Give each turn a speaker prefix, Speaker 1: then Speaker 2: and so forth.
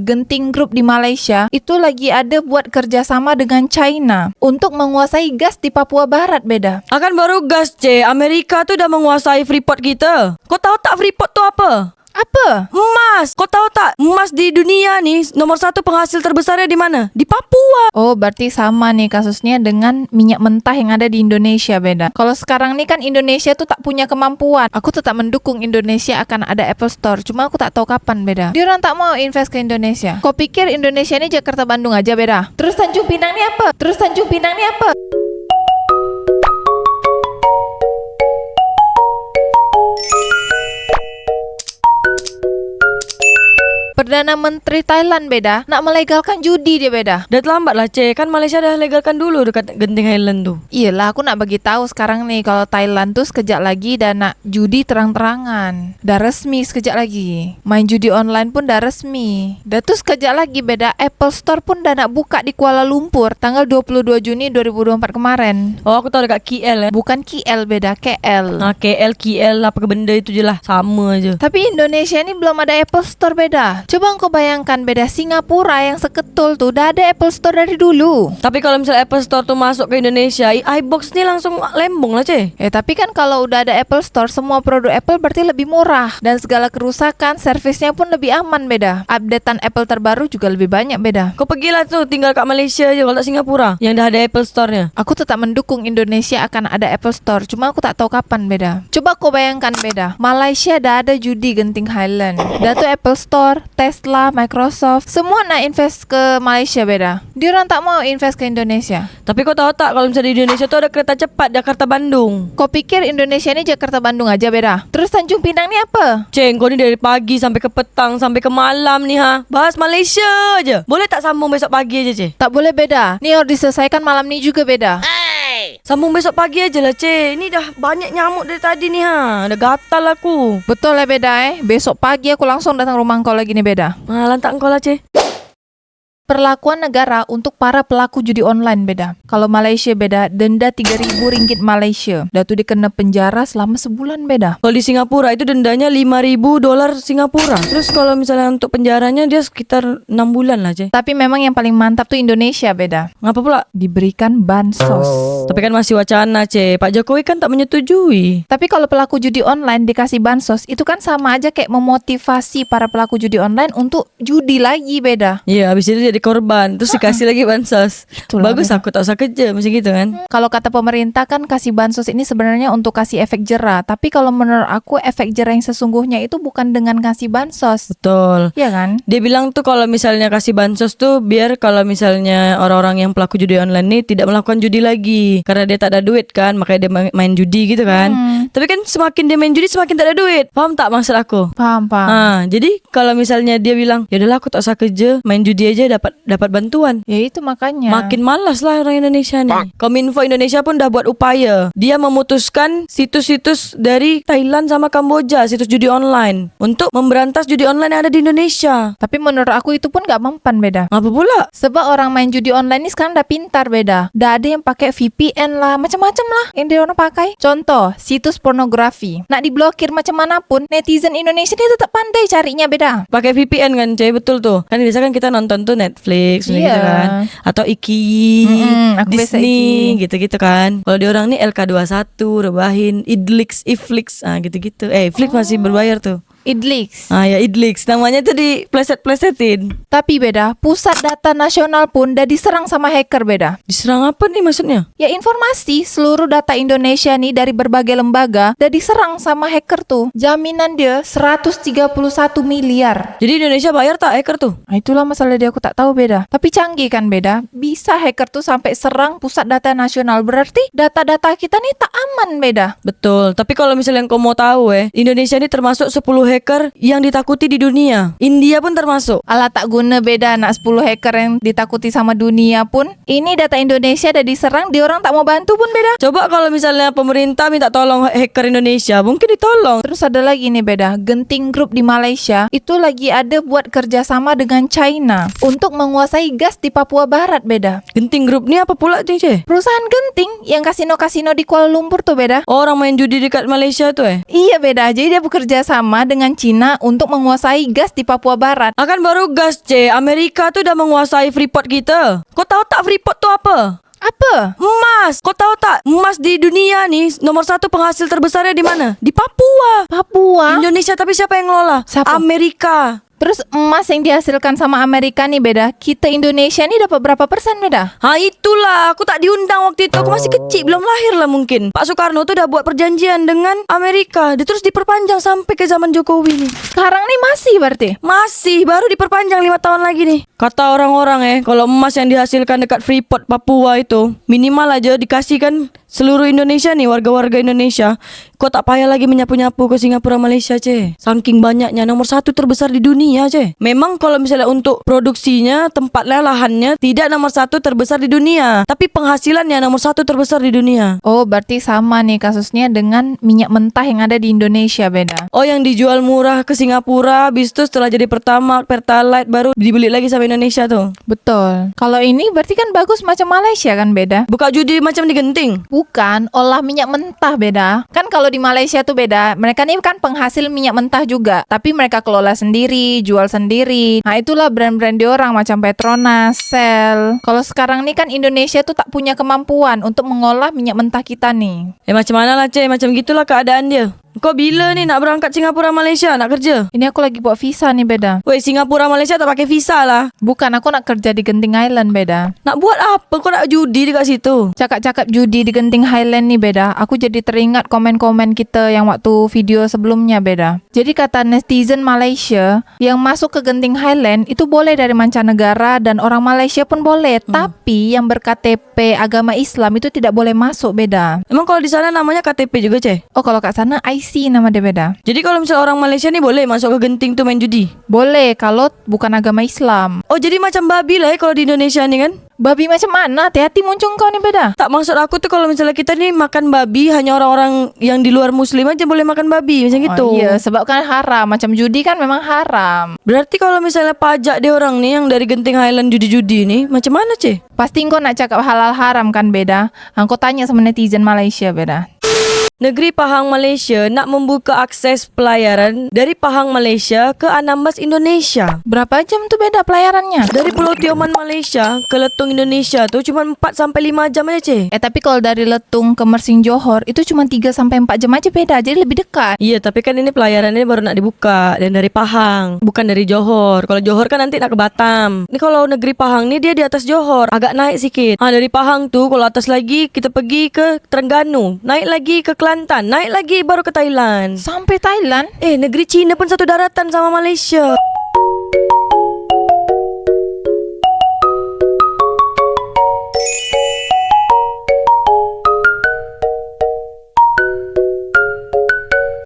Speaker 1: Genting Group di Malaysia itu lagi ada buat kerjasama dengan China untuk menguasai gas di Papua Barat beda.
Speaker 2: Akan baru gas, Amerika tuh udah menguasai Freeport kita. Kau tahu tak Freeport tuh apa?
Speaker 1: Apa?
Speaker 2: Emas. Kau tahu tak emas di dunia nih nomor 1 penghasil terbesarnya di mana? Di Papua.
Speaker 1: Oh, berarti sama nih kasusnya dengan minyak mentah yang ada di Indonesia beda. Kalau sekarang nih kan Indonesia tuh tak punya kemampuan. Aku tetap mendukung Indonesia akan ada Apple Store. Cuma aku tak tahu kapan beda. Dia orang tak mau invest ke Indonesia. Kau pikir Indonesia ini Jakarta Bandung aja beda? Terus Tanjung Pinang nih apa? Terus Tanjung Pinang nih apa? Perdana Menteri Thailand beda nak melegalkan judi dia beda.
Speaker 2: Dah terlambat lah, kan Malaysia dah legalkan dulu dekat Genting Highland tuh.
Speaker 1: Iyalah, aku nak bagi tahu sekarang nih kalau Thailand tuh sekejap lagi dah nak judi terang-terangan. Dah resmi sekejap lagi. Main judi online pun dah resmi. Dah tuh sekejap lagi beda Apple Store pun dah nak buka di Kuala Lumpur tanggal 22 Juni 2024 kemarin.
Speaker 2: Oh, aku tahu dekat KL ya.
Speaker 1: Bukan KL beda, KL.
Speaker 2: KL apa ke benda itu je lah, sama aja.
Speaker 1: Tapi Indonesia ni belum ada Apple Store beda. Coba engkau bayangkan beda Singapura yang seketul tuh dah ada Apple Store dari dulu.
Speaker 2: Tapi kalau misalnya Apple Store tuh masuk ke Indonesia, iBox ni langsung lembong lah,
Speaker 1: Tapi kan kalau udah ada Apple Store, semua produk Apple berarti lebih murah dan segala kerusakan, servisnya pun lebih aman beda. Updatean Apple terbaru juga lebih banyak beda.
Speaker 2: Kau pergilah tuh tinggal kat Malaysia je kalau tak Singapura yang dah ada Apple Store-nya.
Speaker 1: Aku tetap mendukung Indonesia akan ada Apple Store, cuma aku tak tahu kapan beda. Coba kau bayangkan beda. Malaysia dah ada judi Genting Highland. Dah tuh Apple Store, Tesla, Microsoft, semua nak invest ke Malaysia beda. Dia orang tak mau invest ke Indonesia.
Speaker 2: Tapi kau tahu tak kalau misalnya di Indonesia tuh ada kereta cepat Jakarta Bandung.
Speaker 1: Kau pikir Indonesia ni Jakarta Bandung aja beda? Terus Tanjung Pinang ni apa?
Speaker 2: Kau ni dari pagi sampai ke petang sampai ke malam ni bahas Malaysia aja. Boleh tak sambung besok pagi aja,
Speaker 1: Tak boleh beda. Ni harus diselesaikan malam ni juga beda.
Speaker 2: Sambung besok pagi aja lah, Ini dah banyak nyamuk dari tadi ni Dah gatal aku.
Speaker 1: Betul lah beda Besok pagi aku langsung datang rumah kau lagi ni beda.
Speaker 2: Lantak kau lah,
Speaker 1: Perlakuan negara untuk para pelaku judi online beda. Kalau Malaysia beda, denda RM3,000 Malaysia. Dah tu dia kena penjara selama sebulan beda.
Speaker 2: Kalau di Singapura itu dendanya $5,000 Singapura. Terus kalau misalnya untuk penjaranya dia sekitar 6 bulan lah,
Speaker 1: Tapi memang yang paling mantap tuh Indonesia beda.
Speaker 2: Ngapa pula?
Speaker 1: Diberikan bansos.
Speaker 2: Tapi kan masih wacana, Pak Jokowi kan tak menyetujui.
Speaker 1: Tapi kalau pelaku judi online dikasih bansos, itu kan sama aja kayak memotivasi para pelaku judi online untuk judi lagi beda.
Speaker 2: Iya, habis itu jadi korban terus dikasih lagi bansos.
Speaker 1: Itulah
Speaker 2: Bagus
Speaker 1: beda.
Speaker 2: aku tak usah kerja macam gitu kan.
Speaker 1: Kalau kata pemerintah kan kasih bansos ini sebenarnya untuk kasih efek jera. Tapi kalau menurut aku efek jera yang sesungguhnya itu bukan dengan kasih bansos.
Speaker 2: Betul.
Speaker 1: Iya kan?
Speaker 2: Dia bilang tuh kalau misalnya kasih bansos tuh biar kalau misalnya orang-orang yang pelaku judi online ini tidak melakukan judi lagi karena dia tak ada duit kan, makanya dia main judi gitu kan. Tapi kan semakin dia main judi semakin tak ada duit. Faham tak maksud aku?
Speaker 1: Paham.
Speaker 2: Jadi kalau misalnya dia bilang ya udahlah aku tak usah kerja, main judi aja dapat bantuan.
Speaker 1: Ya itu makanya.
Speaker 2: Makin malas lah orang Indonesia nih. Kominfo Indonesia pun dah buat upaya. Dia memutuskan situs-situs dari Thailand sama Kamboja, situs judi online, untuk memberantas judi online yang ada di Indonesia.
Speaker 1: Tapi menurut aku itu pun gak mempan beda.
Speaker 2: Apa pula?
Speaker 1: Sebab orang main judi online ni sekarang dah pintar beda. Dah ada yang pakai VPN lah, macam-macam lah yang dia orang pakai. Contoh, situs pornografi. Nak diblokir macam mana pun, netizen Indonesia ni tetap pandai carinya beda.
Speaker 2: Pakai VPN kan, betul tuh. Kan biasa kan kita nonton tuh Netflix gitu kan. Atau Iki,
Speaker 1: aku biasa
Speaker 2: Disney gitu-gitu kan. Kalau dia orang nih LK21, Rebahin, Iflix, gitu-gitu. Flix masih berbayar tuh.
Speaker 1: Idlix.
Speaker 2: Ya Idlix. Namanya tuh di pleset-plesetin.
Speaker 1: Tapi beda, Pusat Data Nasional pun dah diserang sama hacker beda.
Speaker 2: Diserang apa nih maksudnya?
Speaker 1: Ya informasi seluruh data Indonesia nih dari berbagai lembaga dah diserang sama hacker tuh. Jaminan dia 131 miliar.
Speaker 2: Jadi Indonesia bayar tak hacker tuh?
Speaker 1: Itulah masalah dia, aku tak tahu beda. Tapi canggih kan beda. Bisa hacker tuh sampai serang Pusat Data Nasional. Berarti data-data kita nih tak aman beda.
Speaker 2: Betul. Tapi kalau misalnya kau mau tahu Indonesia ini termasuk 10 hacker yang ditakuti di dunia. India pun termasuk.
Speaker 1: Alah tak guna beda nak 10 hacker yang ditakuti sama dunia pun. Ini data Indonesia dah diserang, dia orang tak mau bantu pun beda.
Speaker 2: Coba kalau misalnya pemerintah minta tolong hacker Indonesia, mungkin ditolong.
Speaker 1: Terus ada lagi nih beda, Genting Group di Malaysia itu lagi ada buat kerjasama dengan China untuk menguasai gas di Papua Barat beda.
Speaker 2: Genting Group ni apa pula tuh,
Speaker 1: Perusahaan Genting yang kasino-kasino di Kuala Lumpur tuh beda.
Speaker 2: Orang main judi dekat Malaysia tuh
Speaker 1: Iya beda, jadi dia bekerja sama dengan dengan Cina untuk menguasai gas di Papua Barat.
Speaker 2: Akan baru gas, Amerika tuh udah menguasai Freeport kita. Kau tahu tak Freeport tuh apa?
Speaker 1: Apa?
Speaker 2: Emas. Kau tahu tak emas di dunia nih nomor satu penghasil terbesarnya di mana? Di Papua.
Speaker 1: Papua?
Speaker 2: Indonesia, tapi siapa yang ngelola?
Speaker 1: Siapa?
Speaker 2: Amerika.
Speaker 1: Terus emas yang dihasilkan sama Amerika nih beda. Kita Indonesia nih dapat berapa persen beda?
Speaker 2: Itulah, aku tak diundang waktu itu. Aku masih kecil, belum lahir lah mungkin. Pak Soekarno tuh udah buat perjanjian dengan Amerika. Dia terus diperpanjang sampai ke zaman Jokowi nih.
Speaker 1: Sekarang nih masih berarti?
Speaker 2: Masih, baru diperpanjang 5 tahun lagi nih. Kata orang-orang kalau emas yang dihasilkan dekat Freeport, Papua itu minimal aja dikasihkan seluruh Indonesia nih, warga-warga Indonesia. Kok tak payah lagi menyapu-nyapu ke Singapura, Malaysia, Saking banyaknya, nomor satu terbesar di dunia, Memang kalau misalnya untuk produksinya, tempatnya, lahannya tidak nomor satu terbesar di dunia, tapi penghasilannya nomor satu terbesar di dunia.
Speaker 1: Oh, berarti sama nih kasusnya dengan minyak mentah yang ada di Indonesia beda.
Speaker 2: Oh, yang dijual murah ke Singapura, habis itu setelah jadi Pertamax, Pertalite baru dibeli lagi sama Indonesia tuh.
Speaker 1: Betul. Kalau ini berarti kan bagus macam Malaysia kan beda?
Speaker 2: Buka judi macam di Genting.
Speaker 1: Bukan, olah minyak mentah beda. Kan kalau di Malaysia tuh beda. Mereka ini kan penghasil minyak mentah juga, tapi mereka kelola sendiri, jual sendiri. Nah, itulah brand-brand diorang macam Petronas, Shell. Kalau sekarang nih kan Indonesia tuh tak punya kemampuan untuk mengolah minyak mentah kita nih.
Speaker 2: Macam mana lah, macam gitulah keadaan dia. Kau bila nih nak berangkat Singapura Malaysia nak kerja?
Speaker 1: Ini aku lagi buat visa nih beda.
Speaker 2: Weh, Singapura Malaysia tak pakai visa lah.
Speaker 1: Bukan, aku nak kerja di Genting Highland beda.
Speaker 2: Nak buat apa? Kau nak judi dekat situ?
Speaker 1: Cakap-cakap judi di Genting Highland nih beda. Aku jadi teringat komen-komen kita yang waktu video sebelumnya beda. Jadi kata netizen Malaysia, yang masuk ke Genting Highland itu boleh dari mancanegara dan orang Malaysia pun boleh. Tapi yang ber-KTP agama Islam itu tidak boleh masuk beda.
Speaker 2: Emang kalau di sana namanya KTP juga,
Speaker 1: Oh, kalau kat sana IC nama dia beda.
Speaker 2: Jadi kalau misalnya orang Malaysia nih boleh masuk ke Genting tuh main judi?
Speaker 1: Boleh kalau bukan agama Islam.
Speaker 2: Oh, jadi macam babi lah kalau di Indonesia nih kan?
Speaker 1: Babi macam mana? Hati-hati muncung kau nih beda.
Speaker 2: Tak, maksud aku tuh kalau misalnya kita nih makan babi, hanya orang-orang yang di luar muslim aja boleh makan babi macam gitu.
Speaker 1: Oh iya, sebab kan haram. Macam judi kan memang haram.
Speaker 2: Berarti kalau misalnya pajak dia orang nih yang dari Genting Highland judi-judi nih, macam mana,
Speaker 1: Pasti kau nak cakap halal haram kan beda. Kau tanya sama netizen Malaysia beda.
Speaker 2: Negeri Pahang Malaysia nak membuka akses pelayaran dari Pahang Malaysia ke Anambas Indonesia.
Speaker 1: Berapa jam tuh beda pelayarannya?
Speaker 2: Dari Pulau Tioman Malaysia ke Letung Indonesia tuh cuma 4-5 jam aja,
Speaker 1: Tapi kalau dari Letung ke Mersing Johor itu cuma 3-4 jam aja beda. Jadi lebih dekat.
Speaker 2: Iya, tapi kan ini pelayarannya baru nak dibuka dan dari Pahang, bukan dari Johor. Kalau Johor kan nanti nak ke Batam. Ini kalau negeri Pahang nih dia di atas Johor, agak naik sikit. Dari Pahang tuh kalau atas lagi kita pergi ke Terengganu, naik lagi ke Kelantan, naik lagi baru ke Thailand.
Speaker 1: Sampai Thailand?
Speaker 2: Negeri Cina pun satu daratan sama Malaysia.